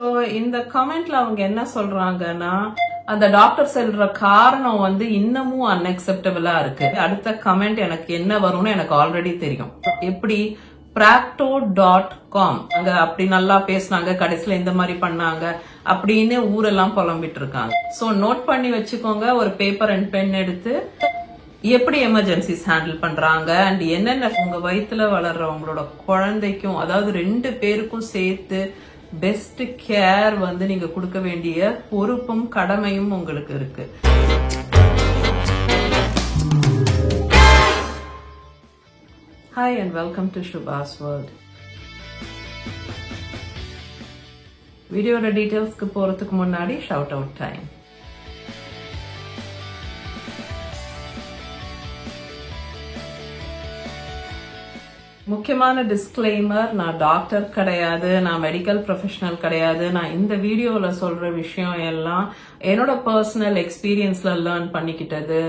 So இந்த கமெண்ட்ல அவங்க என்ன சொல்றாங்கன்னா, அந்த டாக்டர் சொல்ற காரணம் வந்து இன்னமும் அன்அக்செப்டபிளா இருக்கு. அடுத்த கமெண்ட் எனக்கு என்ன வரும்னு எனக்கு ஆல்ரெடி தெரியும். எப்படி practo.com அங்க அப்படி நல்லா பேசினாங்க, கடைசியில இந்த மாதிரி பண்ணாங்க அப்படின்னு ஊரெல்லாம் புலம்பிட்டு இருக்காங்க. சோ நோட் பண்ணி வச்சுக்கோங்க, ஒரு பேப்பர் அண்ட் பென் எடுத்து எப்படி எமர்ஜென்சிஸ் ஹேண்டில் பண்றாங்க அண்ட் என்னென்ன உங்க வயித்துல வளர்றவங்களோட குழந்தைக்கும், அதாவது 2 பேருக்கும் சேர்த்து பெஸ்ட் கேர் வந்து நீங்க கொடுக்க வேண்டிய பொறுப்பும் கடமையும் உங்களுக்கு இருக்கு. Hi and welcome to Shubha's World. வீடியோட டீடைல்ஸ்க்கு போறதுக்கு முன்னாடி ஷவுட் அவுட் டைம். முக்கியமான டிஸ்க்ளைமர், நான் டாக்டர் கிடையாது, நான் மெடிக்கல் ப்ரொஃபஷனல் கிடையாது. நான் இந்த வீடியோல சொல்ற விஷயம் எல்லாம் என்னோட பர்சனல் எக்ஸ்பீரியன்ஸ்ல லேர்ன் பண்ணிக்கிட்டது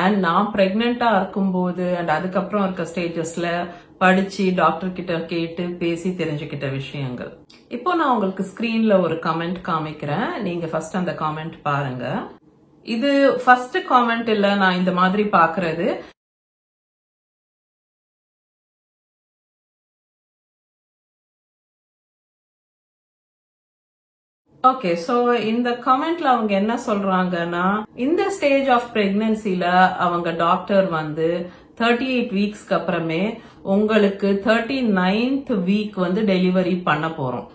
அண்ட் நான் பிரெக்னெண்டா இருக்கும்போது அண்ட் அதுக்கப்புறம் இருக்க ஸ்டேஜஸ்ல படிச்சு டாக்டர் கிட்ட கேட்டு பேசி தெரிஞ்சுக்கிட்ட விஷயங்கள். இப்போ நான் உங்களுக்கு ஸ்கிரீன்ல ஒரு கமெண்ட் காமிக்கிறேன், நீங்க ஃபர்ஸ்ட் அந்த கமெண்ட் பாருங்க. இது ஃபர்ஸ்ட் கமெண்ட் இல்ல, நான் இந்த மாதிரி பாக்குறது. ஓகே, சோ இந்த கமெண்ட்ல அவங்க என்ன சொல்றாங்கன்னா, இந்த ஸ்டேஜ் ஆஃப் பிரெக்னன்சில அவங்க டாக்டர் வந்து 38 வீக்ஸ்க்கு அப்புறமே உங்களுக்கு 39th வீக் வந்து டெலிவரி பண்ண போறோம்.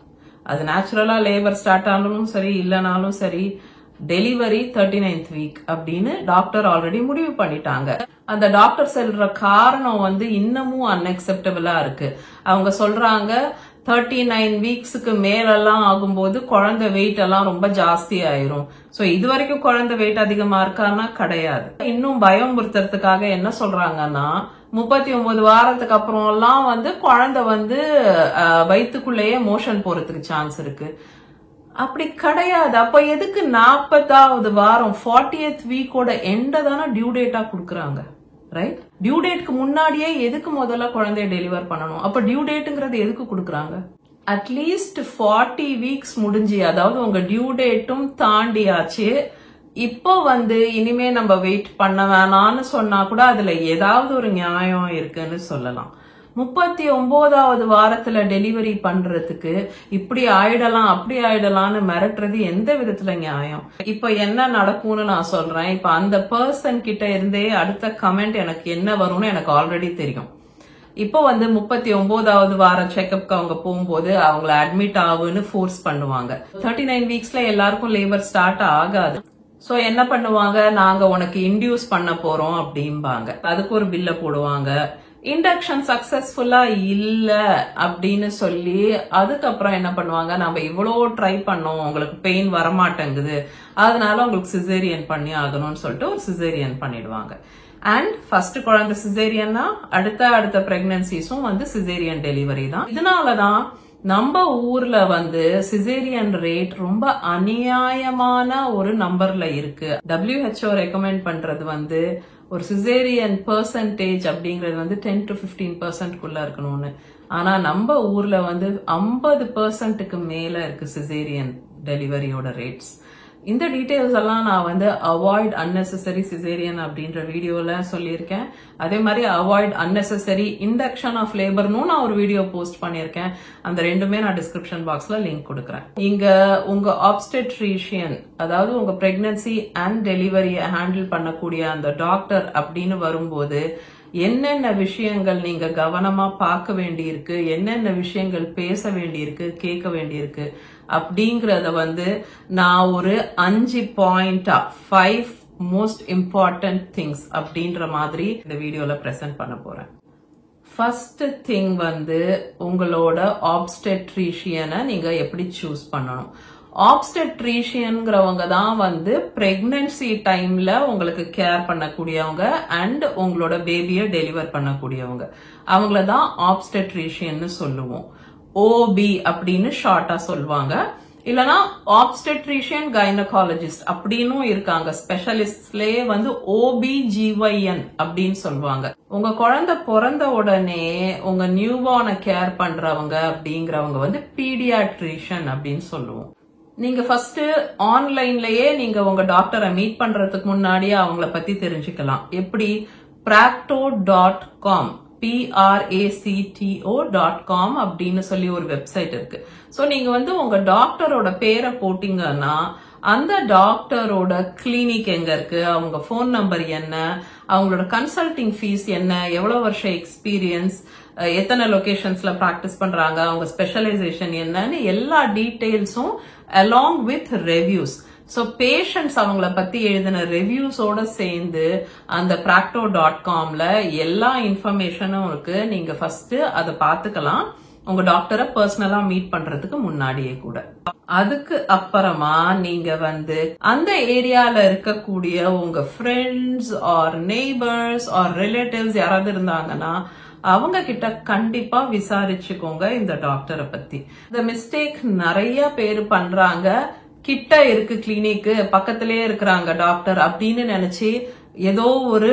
அது நேச்சுரலா லேபர் ஸ்டார்ட் ஆனாலும் சரி இல்லனாலும் சரி, டெலிவரி 39th வீக் அப்படின்னு டாக்டர் ஆல்ரெடி முடிவு பண்ணிட்டாங்க. அந்த டாக்டர் சொல்ற காரணம் வந்து இன்னமும் அன்அக்செப்டபிளா இருக்கு. அவங்க சொல்றாங்க 39 வீக்ஸுக்கு மேலெல்லாம் ஆகும்போது குழந்தை வெயிட் எல்லாம் ரொம்ப ஜாஸ்தி ஆயிரும். சோ இது வரைக்கும் குழந்தை வெயிட் அதிகமா இருக்கான்னா கிடையாது. இன்னும் பயம் புறுத்துறதுக்காக என்ன சொல்றாங்கன்னா, 39 வாரத்துக்கு அப்புறம் எல்லாம் வந்து குழந்தை வந்து வயிற்றுக்குள்ளேயே மோஷன் போறதுக்கு சான்ஸ் இருக்கு. அப்படி கிடையாது. அப்ப எதுக்கு 40வது வாரம் 40th வீக்கோட எண்ட தானே டியூ டேட்டா குடுக்கறாங்க, ரைட்? டியூ டேட்க்கு முன்னாடியே எதுக்கு முதல்ல குழந்தைய டெலிவர் பண்ணணும்? அப்ப டியூ டேட்ங்கிறது எதுக்கு கொடுக்கறாங்க? அட்லீஸ்ட் 40 வீக்ஸ் முடிஞ்சு, அதாவது உங்க டியூ டேட்டும் தாண்டியாச்சு. இப்போ வந்து இனிமே நம்ம வெயிட் பண்ண வேணாம்னு சொன்னா கூட அதுல ஏதாவது ஒரு நியாயம் இருக்குன்னு சொல்லலாம். 39வது வாரத்துல டெலிவரி பண்றதுக்கு இப்படி ஆயிடலாம் அப்படி ஆயிடலாம்னு மிரட்டுறது எந்த விதத்துல நியாயம்? இப்ப என்ன நடக்கும்னு நான் சொல்றேன். இப்ப அந்த பர்சன் கிட்ட இருந்தே அடுத்த கமெண்ட் எனக்கு என்ன வரும்னு எனக்கு ஆல்ரெடி தெரியும். இப்போ வந்து 39வது வார செக்அப்க்கு அவங்க போகும்போது அவங்கள அட்மிட் ஆகுன்னு ஃபோர்ஸ் பண்ணுவாங்க. 39 வீக்ஸ்ல எல்லாருக்கும் லேபர் ஸ்டார்ட் ஆகாது. சோ என்ன பண்ணுவாங்க, நாங்க உனக்கு இன்டியூஸ் பண்ண போறோம் அப்படிம்பாங்க. அதுக்கு ஒரு பில்ல போடுவாங்க. இண்டக்ஷன் சக்சஸ்ஃபுல்லா இல்ல அப்படின்னு சொல்லி அதுக்கப்புறம் என்ன பண்ணுவாங்க, நம்ம இவ்வளவு ட்ரை பண்ணோம், உங்களுக்கு பெயின் வரமாட்டேங்குது, அதனால உங்களுக்கு சிசேரியன் பண்ணி ஆகணும்னு சொல்லிட்டு ஒரு சிசேரியன் பண்ணிடுவாங்க. அண்ட் ஃபர்ஸ்ட் குழந்தை சிசேரியன்னா அடுத்த பிரெக்னன்சிஸும் வந்து சிசேரியன் டெலிவரி தான். இதனாலதான் நம்ம ஊர்ல வந்து சிசேரியன் ரேட் ரொம்ப அநியாயமான ஒரு நம்பர்ல இருக்கு. WHO ரெக்கமெண்ட் பண்றது வந்து ஒரு சிசேரியன் பெர்சன்டேஜ் அப்படிங்கறது வந்து 10 to 15% இருக்கணும்னு. ஆனா நம்ம ஊர்ல வந்து 50%க்கு மேல இருக்கு சிசேரியன் டெலிவரியோட ரேட்ஸ். இந்த டீடைல்ஸ் எல்லாம் நான் வந்து அவாய்ட் அன்னெசரி சிசேரியன் அப்படின்ற வீடியோல சொல்லியிருக்கேன். அதே மாதிரி அவாய்ட் அன்னெசரி இண்டக்ஷன் ஆஃப் லேபர்னு நான் ஒரு வீடியோ போஸ்ட் பண்ணியிருக்கேன். அந்த ரெண்டுமே நான் டிஸ்கிரிப்ஷன் பாக்ஸ்ல லிங்க் கொடுக்கறேன். இங்க உங்க ஆப்ஸ்டெட்ரிஷியன், அதாவது உங்க பிரெக்னன்சி அண்ட் டெலிவரியை ஹேண்டில் பண்ணக்கூடிய அந்த டாக்டர் அப்படின்னு வரும்போது என்னென்ன விஷயங்கள் நீங்க கவனமா பார்க்க வேண்டியிருக்கு, என்னென்ன விஷயங்கள் பேச வேண்டியிருக்கு, கேட்க வேண்டியிருக்கு அப்படிங்கறத வந்து நான் ஒரு 5 பாயிண்டா 5 மோஸ்ட் இம்பார்ட்டன்ட் திங்ஸ் அப்படின்ற மாதிரி இந்த வீடியோல பிரசன்ட் பண்ண போறேன். ஃபர்ஸ்ட் திங் வந்து உங்களோட ஆப்ஸ்டெட்ரிஷியனை நீங்க எப்படி சூஸ் பண்ணணும். ஆப்ஸ்டெட்ரிஷியன்ங்கிறவங்க தான் வந்து பிரெக்னன்சி டைம்ல உங்களுக்கு கேர் பண்ணக்கூடியவங்க அண்ட் உங்களோட பேபியை டெலிவர் பண்ணக்கூடியவங்க. அவங்கள தான் ஆப்ஸ்டெட்ரிஷியன் சொல்லுவோம். OB அப்படின்னு ஷார்ட்டா சொல்லுவாங்க. இல்லனா ஆப்ஸ்டெட்ரிஷியன் கைனகாலஜிஸ்ட் அப்படின்னும் இருக்காங்க. ஸ்பெஷலிஸ்ட்லயே வந்து OBGYN அப்படின்னு சொல்லுவாங்க. உங்க குழந்தை பிறந்த உடனே உங்க நியூபார்னை கேர் பண்றவங்க அப்படிங்கிறவங்க வந்து பீடியாட்ரிஷியன் அப்படின்னு சொல்லுவோம். நீங்க ஃபர்ஸ்ட் ஆன்லைன்லயே நீங்க உங்க டாக்டரை மீட் பண்றதுக்கு முன்னாடியே அவங்கள பத்தி தெரிஞ்சுக்கலாம். எப்படி? practo.com practo.com அப்படின்னு சொல்லி ஒரு வெப்சைட் இருக்கு. சோ நீங்க வந்து உங்க டாக்டரோட பேரை போட்டீங்கன்னா அந்த டாக்டரோட கிளினிக் எங்க இருக்கு, அவங்க போன் நம்பர் என்ன, அவங்களோட கன்சல்டிங் ஃபீஸ் என்ன, எவ்வளவு வருஷம் எக்ஸ்பீரியன்ஸ், எத்தனை லொகேஷன்ஸ்ல பிராக்டிஸ் பண்றாங்க, அவங்க ஸ்பெஷலைசேஷன் என்னன்னு எல்லா டீடைல்ஸும் along with reviews. So patients அவங்கள பத்தி எழுதின ரிவ்யூஸோட சேர்ந்து அந்த practo.comல எல்லா இன்ஃபர்மேஷனும் இருக்கு. நீங்க ஃபர்ஸ்ட் அதை பாத்துக்கலாம் உங்க டாக்டரை பர்சனலா மீட் பண்றதுக்கு முன்னாடியே கூட. அதுக்கு அப்புறமா நீங்க வந்து அந்த ஏரியால இருக்கக்கூடிய உங்க friends or neighbours or relatives யாராவது இருந்தாங்கன்னா அவங்க கிட்ட கண்டிப்பா விசாரிச்சுக்கோங்க இந்த டாக்டரை பத்தி. இந்த மிஸ்டேக் நிறைய பேர் பண்றாங்க. கிட்ட இருக்கு கிளினிக், பக்கத்திலே இருக்கிறாங்க டாக்டர் அப்படின்னு நினைச்சு ஏதோ ஒரு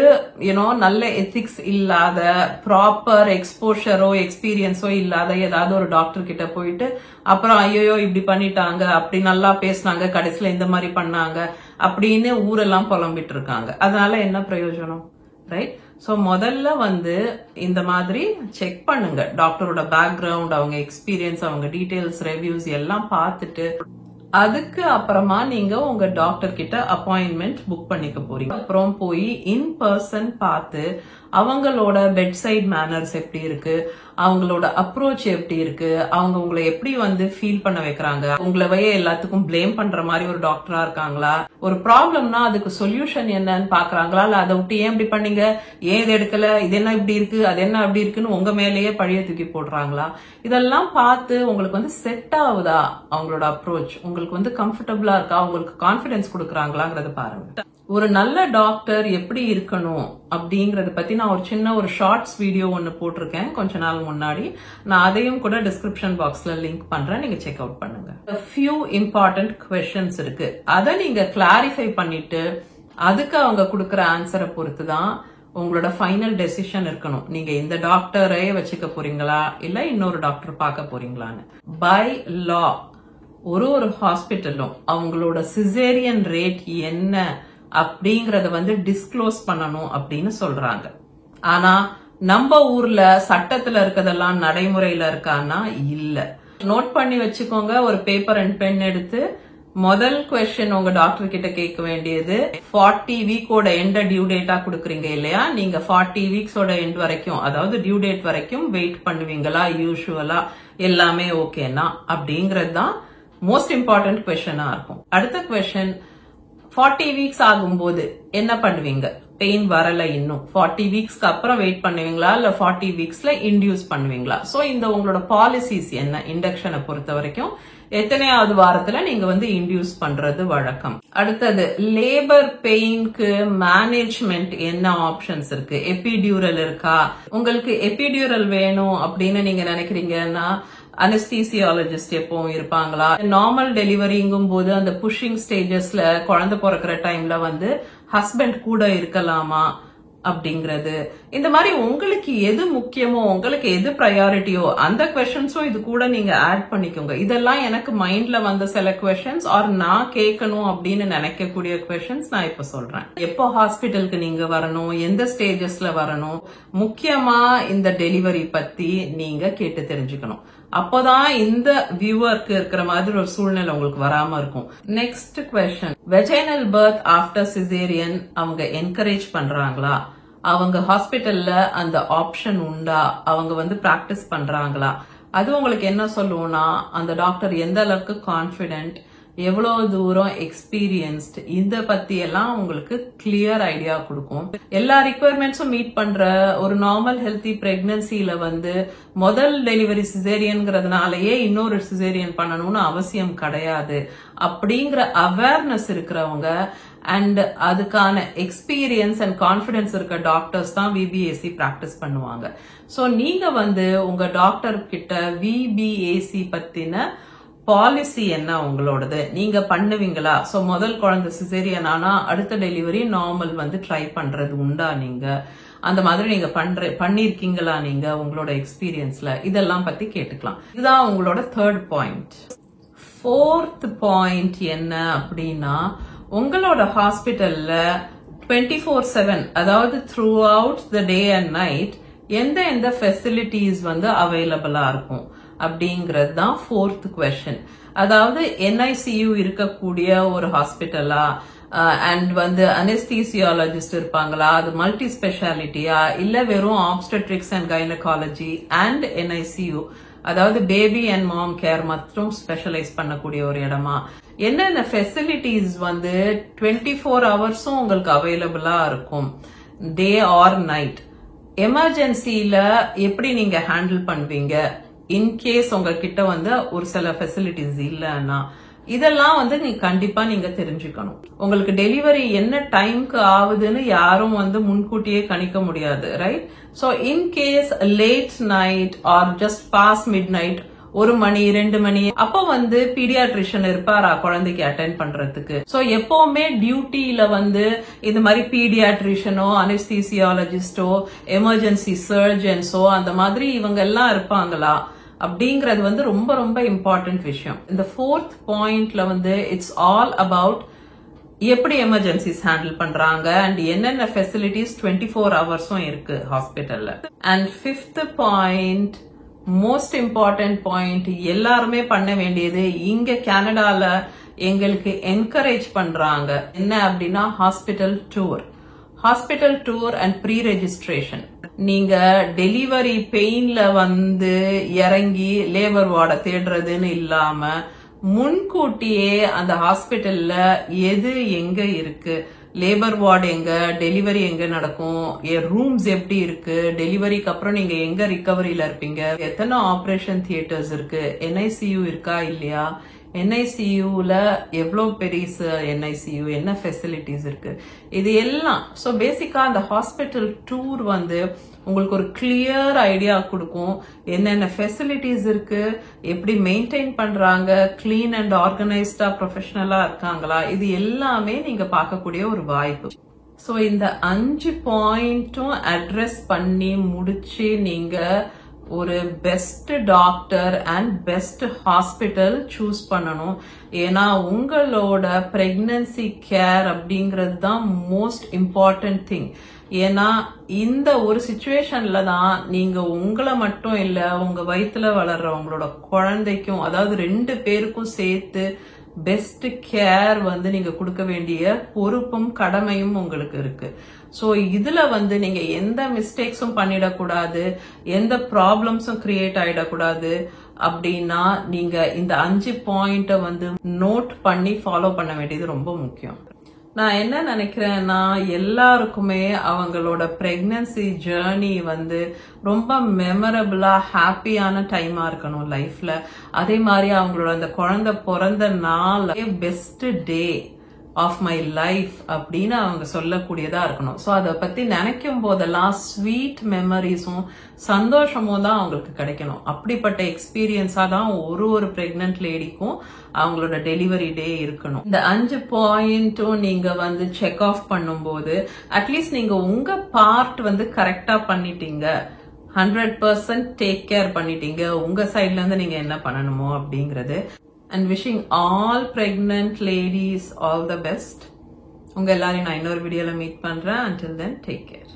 நல்ல எத்திக்ஸ் இல்லாத, ப்ராப்பர் எக்ஸ்போஷரோ எக்ஸ்பீரியன்ஸோ இல்லாத ஏதாவது ஒரு டாக்டர் கிட்ட போயிட்டு அப்புறம் ஐயோ இப்படி பண்ணிட்டாங்க, அப்படி நல்லா பேசினாங்க, கடைசியில இந்த மாதிரி பண்ணாங்க அப்படின்னு ஊரெல்லாம் புலம்பிட்டு இருக்காங்க. அதனால என்ன பிரயோஜனம்? ரைட்? சோ முதல்ல வந்து இந்த மாதிரி செக் பண்ணுங்க டாக்டரோட பேக்ரவுண்ட், அவங்க எக்ஸ்பீரியன்ஸ், அவங்க டீடைல்ஸ், ரிவ்யூஸ் எல்லாம் பார்த்துட்டு அதுக்கு அப்புறமா நீங்க உங்க டாக்டர் கிட்ட அப்பாயின்மெண்ட் புக் பண்ணிக்க போறீங்க. அப்புறம் போய் இன் பர்சன் பார்த்து அவங்களோட பெட் சைட் மேனர்ஸ் எப்படி இருக்கு, அவங்களோட அப்ரோச் எப்படி இருக்கு, அவங்க உங்களை எப்படி வந்து ஃபீல் பண்ண வைக்கிறாங்க, உங்களவே எல்லாத்துக்கும் பிளேம் பண்ற மாதிரி ஒரு டாக்டரா இருக்காங்களா, ஒரு ப்ராப்ளம்னா அதுக்கு சொல்யூஷன் என்னன்னு பாக்குறாங்களா, இல்ல அதை விட்டு ஏன் இப்படி பண்ணீங்க, ஏன் இது எடுக்கல, இது என்ன இப்படி இருக்கு, அது என்ன அப்படி இருக்குன்னு உங்க மேலேயே பழிய தூக்கி போடுறாங்களா, இதெல்லாம் பார்த்து உங்களுக்கு வந்து செட் ஆகுதா, அவங்களோட அப்ரோச் உங்களுக்கு வந்து கம்ஃபர்டபுளா இருக்கா, உங்களுக்கு கான்பிடன்ஸ் கொடுக்குறாங்களாங்கிறத பாருங்க. ஒரு நல்ல டாக்டர் எப்படி இருக்கணும் அப்படிங்கறத பத்தி நான் ஒரு ஷார்ட்ஸ் வீடியோ ஒன்னு போட்டிருக்கேன் கொஞ்ச நாள் முன்னாடி. நான் அதையும் கூட டிஸ்கிரிப்ஷன் பாக்ஸ்ல லிங்க் பண்றேன், நீங்க செக் அவுட் பண்ணுங்க. ஃபியூ இம்பார்ட்டன்ட் क्वेश्चंस இருக்கு, அதை நீங்க கிளாரிஃபை பண்ணிட்டு அதுக்கு அவங்க கொடுக்கற ஆன்சரை பொறுத்து தான் உங்களோட ஃபைனல் டெசிஷன் இருக்கணும். நீங்க இந்த டாக்டரே வச்சுக்க போறீங்களா இல்ல இன்னொரு டாக்டர் பார்க்க போறீங்களான்னு. பை லா ஒரு ஹாஸ்பிட்டலும் அவங்களோட சிசேரியன் ரேட் என்ன அப்படிங்கறத வந்து டிஸ்க்ளோஸ் பண்ணணும் அப்படின்னு சொல்றாங்க. ஆனா நம்ம ஊர்ல சட்டத்துல இருக்கதெல்லாம் நடைமுறையில இருக்கான்னா இல்ல. நோட் பண்ணி வச்சுக்கோங்க, ஒரு பேப்பர் அண்ட் பென் எடுத்து. முதல் क्वेश्चन உங்க டாக்டர் கிட்ட கேட்க வேண்டியது, 40 வீக்கோட எண்ட் டியூ டேட்டா கொடுக்குறீங்க இல்லையா, நீங்க 40 வீக்ஸோட எண்ட் வரைக்கும், அதாவது டியூ டேட் வரைக்கும் வெயிட் பண்ணுவீங்களா, யூசுவலா எல்லாமே ஓகேனா அப்படிங்கறது தான் மோஸ்ட் இம்பார்ட்டன்ட் क्वेश्चनா இருக்கும். அடுத்த क्वेश्चन, 40 வீக்ஸ் ஆகும்போது என்ன பண்ணுவீங்க, பெயின் வரல இன்னும் 40 வீக்ஸ்க்கு அப்புறம் வெயிட் பண்ணுவீங்களா இல்ல 40 வீக்ஸ்ல இன்டியூஸ் பண்ணுவீங்களா. சோ இந்த உங்களோட பாலிசிஸ் என்ன, இண்டக்ஷனை பொறுத்த வரைக்கும் எத்தனையாவது வாரத்துல நீங்க வந்து இன்டியூஸ் பண்றது வழக்கம். அடுத்தது லேபர் பெயின்க்கு மேனேஜ்மெண்ட் என்ன ஆப்ஷன்ஸ் இருக்கு, எபிடியூரல் இருக்கா, உங்களுக்கு எபிடியூரல் வேணும் அப்படின்னு நீங்க நினைக்கிறீங்கன்னா அனஸ்தீசியாலஜிஸ்ட் எப்பவும் இருப்பாங்களா, நார்மல் டெலிவரிங்கும் போது அந்த புஷிங் ஸ்டேஜஸ்ல குழந்தை பிறக்கிற டைம்ல வந்து ஹஸ்பண்ட் கூட இருக்கலாமா அப்படிங்கறது, இந்த மாதிரி உங்களுக்கு எது முக்கியமோ, உங்களுக்கு எது ப்ரையாரிட்டியோ அந்த क्वेश्चंसும் இது கூட நீங்க ஆட் பண்ணிக்கோங்க. இதெல்லாம் எனக்கு மைண்ட்ல வந்த சில क्वेश्चंस ஆர் நான் கேட்கணும் அப்படின்னு நினைக்கக்கூடிய क्वेश्चंस நான் இப்ப சொல்றேன். எப்போ ஹாஸ்பிட்டலுக்கு நீங்க வரணும், எந்த ஸ்டேஜஸ்ல வரணும், முக்கியமா இந்த டெலிவரி பத்தி நீங்க கேட்டு தெரிஞ்சுக்கணும். அப்போதான் இந்த வியூவருக்கு இருக்கிற மாதிரி ஒரு சூழ்நிலை உங்களுக்கு வராம இருக்கும். Next question, vaginal birth after caesarean அவங்க என்கரேஜ் பண்றாங்களா, அவங்க ஹாஸ்பிட்டல்ல அந்த ஆப்ஷன் உண்டா, அவங்க வந்து பிராக்டிஸ் பண்றாங்களா, அது உங்களுக்கு என்ன சொல்லுவோம்னா அந்த டாக்டர் எந்த அளவுக்கு கான்பிடென்ட், எவ்வளவு தூரம் எக்ஸ்பீரியன்ஸ்ட், இத பத்தி எல்லாம் உங்களுக்கு கிளியர் ஐடியா கொடுக்கும். எல்லா ரிக்குவயர்மெண்ட்ஸும் மீட் பண்ற ஒரு நார்மல் ஹெல்தி பிரெக்னன்சில வந்து முதல் டெலிவரி சிசேரியன்ங்கிறதுனாலயே இன்னொரு சிசேரியன் பண்ணணும்னு அவசியம் கிடையாது அப்படிங்கிற அவேர்னஸ் இருக்கிறவங்க அண்ட் அதுக்கான எக்ஸ்பீரியன்ஸ் அண்ட் கான்பிடன்ஸ் இருக்க டாக்டர்ஸ் தான் விபிஏசி பிராக்டிஸ் பண்ணுவாங்க. சோ நீங்க வந்து உங்க டாக்டர் கிட்ட விபிஏசி பத்தின பாலிசி என்ன உங்களோடது, நீங்க பண்ணுவீங்களா? சோ முதல் குழந்தை சிசேரியன் ஆனா அடுத்த டெலிவரி நார்மல் வந்து ட்ரை பண்றது உண்டா? நீங்க அந்த மாதிரி நீங்க பண்ணிருக்கீங்களா நீங்க உங்களோட எக்ஸ்பீரியன்ஸ்ல? இதெல்லாம் பத்தி கேட்டுக்கலாம். இதுதான் உங்களோட தேர்ட் பாயிண்ட். ஃபோர்த் பாயிண்ட் என்ன அப்படின்னா, உங்களோட ஹாஸ்பிட்டல்ல 24/7 அதாவது through out the day and night எந்த ஃபெசிலிட்டிஸ் வந்து அவைலபிளா இருக்கும் அப்படிங்கிறது தான் ஃபோர்த் கொஸ்டின். அதாவது NICU இருக்கக்கூடிய ஒரு ஹாஸ்பிட்டலா, அண்ட் வந்து அனஸ்தீசியாலஜிஸ்ட் இருப்பாங்களா, அது மல்டி ஸ்பெஷாலிட்டியா, இல்ல வெறும் obstetrics and gynaecology and NICU அதாவது பேபி அண்ட் மாம் கேர் மற்றும் ஸ்பெஷலைஸ் பண்ணக்கூடிய ஒரு இடமா, என்னென்ன ஃபெசிலிட்டிஸ் வந்து 24 ஹவர்ஸும் உங்களுக்கு அவைலபிளா இருக்கும் டே ஆர் நைட், எமர்ஜென்சில எப்படி நீங்க ஹேண்டில் பண்ணுவீங்க இன்கேஸ் உங்ககிட்ட வந்து ஒரு சில ஃபெசிலிட்டிஸ் இல்லைன்னா, இதெல்லாம் வந்து கண்டிப்பா நீங்க தெரிஞ்சுக்கணும். உங்களுக்கு டெலிவரி என்ன டைம்க்கு ஆகுதுன்னு யாரும் வந்து முன்கூட்டியே கணிக்க முடியாது, right? So in case late night or just past midnight, 1 மணி 2 மணி, அப்ப வந்து பீடியாட்ரிஷியன் இருப்பாரா குழந்தைக்கு அட்டென்ட் பண்றதுக்கு? சோ எப்பவுமே டியூட்டில வந்து இந்த மாதிரி பீடியாட்ரிஷியனோ, அனஸ்தீசியாலஜிஸ்டோ, எமர்ஜென்சி சர்ஜன்ஸோ அந்த மாதிரி இவங்க எல்லாம் இருப்பாங்களா அப்படிங்கறது வந்து ரொம்ப ரொம்ப இம்பார்ட்டன்ட் விஷயம். இந்த ஃபோர்த் பாயிண்ட்ல வந்து இட்ஸ் ஆல் அபவுட் எப்படி எமர்ஜென்சிஸ் ஹேண்டில் பண்றாங்க அண்ட் என்னென்ன ஃபெசிலிட்டிஸ் 24 ஹவர்ஸும் இருக்கு ஹாஸ்பிட்டல்ல. And fifth point, most important point, எல்லாருமே பண்ண வேண்டியது, இங்க கனடால எங்களுக்கு என்கரேஜ் பண்றாங்க என்ன அப்படின்னா hospital tour and pre registration. நீங்க டெலிவரி பெயின்ல வந்து இறங்கி லேபர் வார்டை தேடுறதுன்னு இல்லாம முன்கூட்டியே அந்த ஹாஸ்பிட்டல்ல எது எங்க இருக்கு, லேபர் வார்டு எங்க, டெலிவரி எங்க நடக்கும், ரூம்ஸ் எப்படி இருக்கு, டெலிவரிக்கு அப்புறம் நீங்க எங்க ரிகவரியில இருப்பீங்க, எத்தனை ஆபரேஷன் தியேட்டர்ஸ் இருக்கு, NICU இருக்கா இல்லையா, NICUல எவ்வளவு பெரிய NICU, என்ன ஃபெசிலிட்டிஸ் இருக்கு, இது எல்லாம். சோ பேசிக்கா அந்த ஹாஸ்பிட்டல் டூர் வந்து உங்களுக்கு ஒரு கிளியர் ஐடியா கொடுக்கும், என்னென்ன ஃபெசிலிட்டிஸ் இருக்கு, எப்படி மெயின்டைன் பண்றாங்க, கிளீன் அண்ட் ஆர்கனைஸ்டா ப்ரொஃபஷனலா இருக்காங்களா, இது எல்லாமே நீங்க பார்க்கக்கூடிய ஒரு வாய்ப்பு. சோ இந்த 5 பாயிண்ட்டும் அட்ரஸ் பண்ணி முடிச்சு நீங்க ஒரு best doctor and best hospital choose பண்ணணும். ஏன்னா உங்களோட பிரெக்னன்சி கேர் அப்படிங்கிறது தான் மோஸ்ட் இம்பார்ட்டன்ட் திங். ஏன்னா இந்த ஒரு சிச்சுவேஷன்ல தான் நீங்க உங்களை மட்டும் இல்ல, உங்க வயித்துல வளர்ற உங்களோட குழந்தைக்கும், அதாவது 2 பேருக்கும் சேர்த்து பெஸ்ட் கேர் வந்து நீங்க கொடுக்க வேண்டிய பொறுப்பும் கடமையும் உங்களுக்கு இருக்கு. சோ இதுல வந்து நீங்க எந்த மிஸ்டேக்ஸும் பண்ணிடக்கூடாது, எந்த ப்ராப்ளம்ஸும் கிரியேட் ஆயிடக்கூடாது. அப்படின்னா நீங்க இந்த 5 பாயிண்ட வந்து நோட் பண்ணி ஃபாலோ பண்ண வேண்டியது ரொம்ப முக்கியம். நான் என்ன நினைக்கிறேன்னா, எல்லாருக்குமே அவங்களோட பிரெக்னன்சி ஜேர்னி வந்து ரொம்ப மெமரபிளா ஹாப்பியான டைமா இருக்கணும் லைஃப்ல. அதே மாதிரி அவங்களோட அந்த குழந்தை பிறந்த நாள் best day of my life அப்படின்னு அவங்க சொல்லக்கூடியதா இருக்கணும். சோ அதை பத்தி நினைக்கும் போதெல்லாம் ஸ்வீட் மெமரிஸும் சந்தோஷமும் தான் அவங்களுக்கு கிடைக்கணும். அப்படிப்பட்ட எக்ஸ்பீரியன்ஸா தான் ஒரு பிரெக்னன்ட் லேடிக்கும் அவங்களோட டெலிவரி டே இருக்கணும். இந்த 5 பாயிண்ட்டும் நீங்க வந்து செக் ஆஃப் பண்ணும்போது அட்லீஸ்ட் நீங்க உங்க பார்ட் வந்து கரெக்டா பண்ணிட்டீங்க, 100% டேக் கேர் பண்ணிட்டீங்க, உங்க சைட்ல இருந்து நீங்க என்ன பண்ணணுமோ அப்படிங்கறது. And wishing all pregnant ladies all the best. உங்க எல்லாரையும் நான் இன்னொரு வீடியோல மீட் பண்றேன். Until then, take care.